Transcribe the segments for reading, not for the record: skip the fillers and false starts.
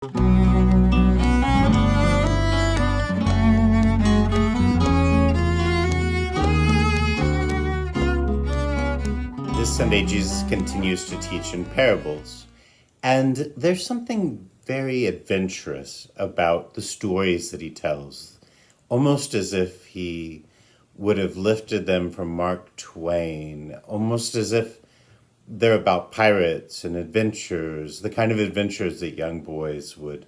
This Sunday, Jesus continues to teach in parables. And there's something very adventurous about the stories that he tells, almost as if he would have lifted them from Mark Twain, almost as if they're about pirates and adventures, the kind of adventures that young boys would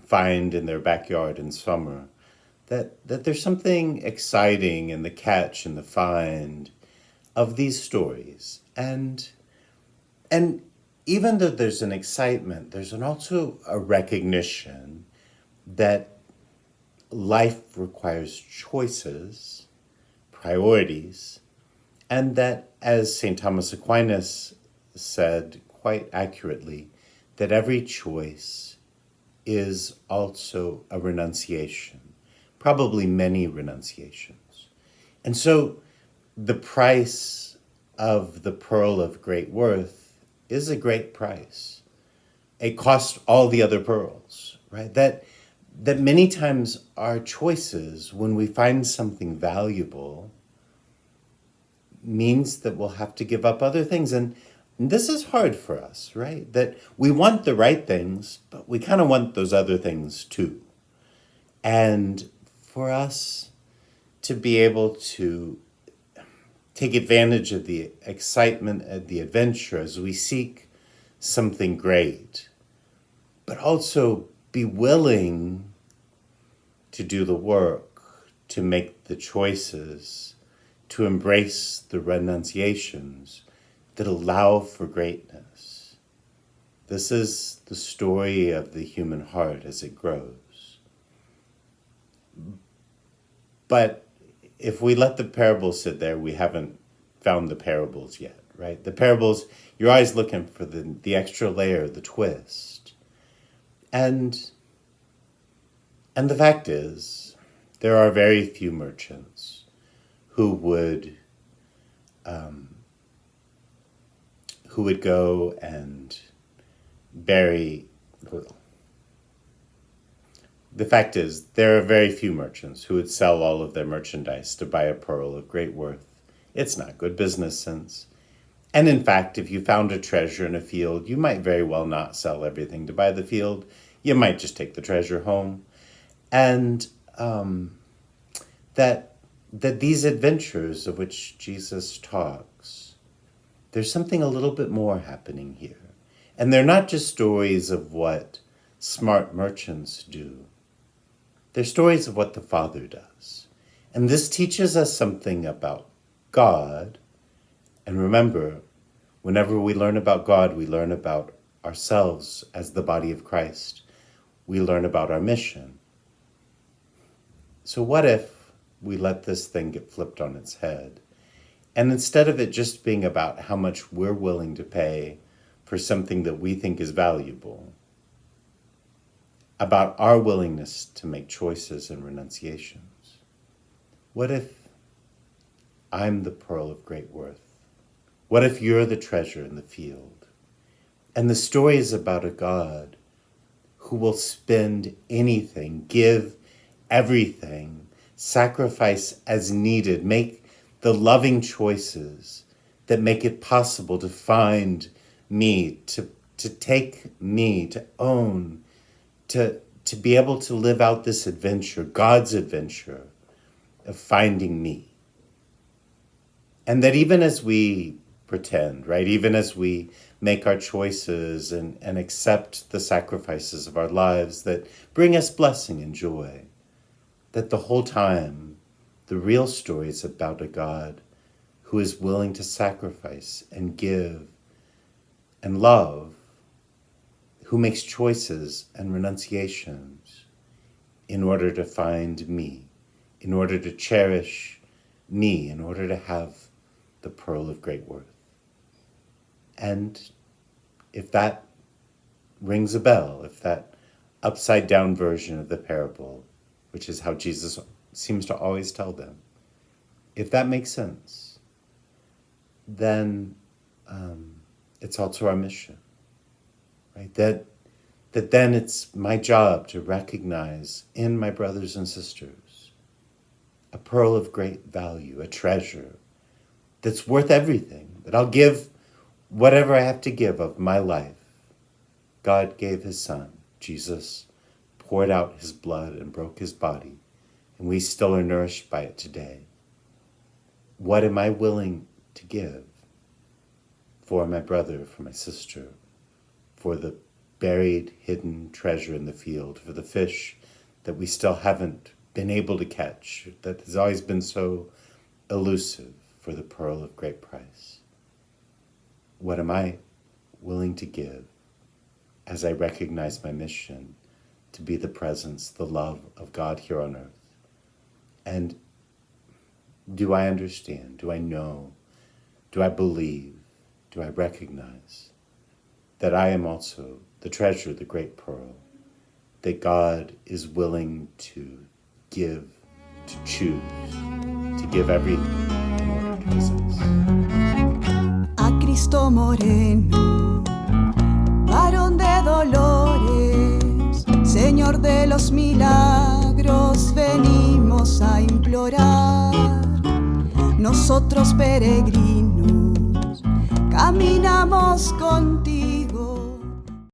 find in their backyard in summer. That there's something exciting in the catch and the find of these stories. And even though there's an excitement, there's also a recognition that life requires choices, priorities, and that, as St. Thomas Aquinas said quite accurately, that every choice is also a renunciation, probably many renunciations. And so the price of the pearl of great worth is a great price. It costs all the other pearls, right? That many times our choices, when we find something valuable, means that we'll have to give up other things. And this is hard for us, right? That we want the right things, but we kind of want those other things too. And for us to be able to take advantage of the excitement and the adventure as we seek something great, but also be willing to do the work, to make the choices, to embrace the renunciations that allow for greatness. This is the story of the human heart as it grows. But if we let the parables sit there, we haven't found the parables yet, right? The parables, you're always looking for the extra layer, the twist. And the fact is, there are very few merchants who would go and bury. The fact is, there are very few merchants who would sell all of their merchandise to buy a pearl of great worth. It's not good business sense. And in fact, if you found a treasure in a field, you might very well not sell everything to buy the field. You might just take the treasure home. And that these adventures of which Jesus talks, there's something a little bit more happening here. And they're not just stories of what smart merchants do. They're stories of what the Father does. And this teaches us something about God. And remember, whenever we learn about God, we learn about ourselves as the body of Christ. We learn about our mission. So what if we let this thing get flipped on its head? And instead of it just being about how much we're willing to pay for something that we think is valuable, about our willingness to make choices and renunciations. What if I'm the pearl of great worth? What if you're the treasure in the field? And the story is about a God who will spend anything, give everything, sacrifice as needed, make the loving choices that make it possible to find me, to take me, to own, to be able to live out this adventure, God's adventure of finding me. And that even as we pretend, right, even as we make our choices and accept the sacrifices of our lives that bring us blessing and joy, that the whole time, the real story is about a God who is willing to sacrifice and give and love, who makes choices and renunciations in order to find me, in order to cherish me, in order to have the pearl of great worth. And if that rings a bell, if that upside down version of the parable, which is how Jesus seems to always tell them, if that makes sense, then it's also our mission, right? That that then it's my job to recognize in my brothers and sisters a pearl of great value, a treasure that's worth everything, that I'll give whatever I have to give of my life. God gave his son, Jesus poured out his blood and broke his body, and we still are nourished by it today. What am I willing to give for my brother, for my sister, for the buried, hidden treasure in the field, for the fish that we still haven't been able to catch, that has always been so elusive, for the pearl of great price? What am I willing to give as I recognize my mission to be the presence, the love of God here on earth? And do I understand? Do I know? Do I believe? Do I recognize that I am also the treasure, the great pearl, that God is willing to give, to choose, to give everything in order to possess? A Cristo Moreno, varón de dolores, Señor de los milagros, venimos a implorar. Nosotros peregrinos caminamos contigo.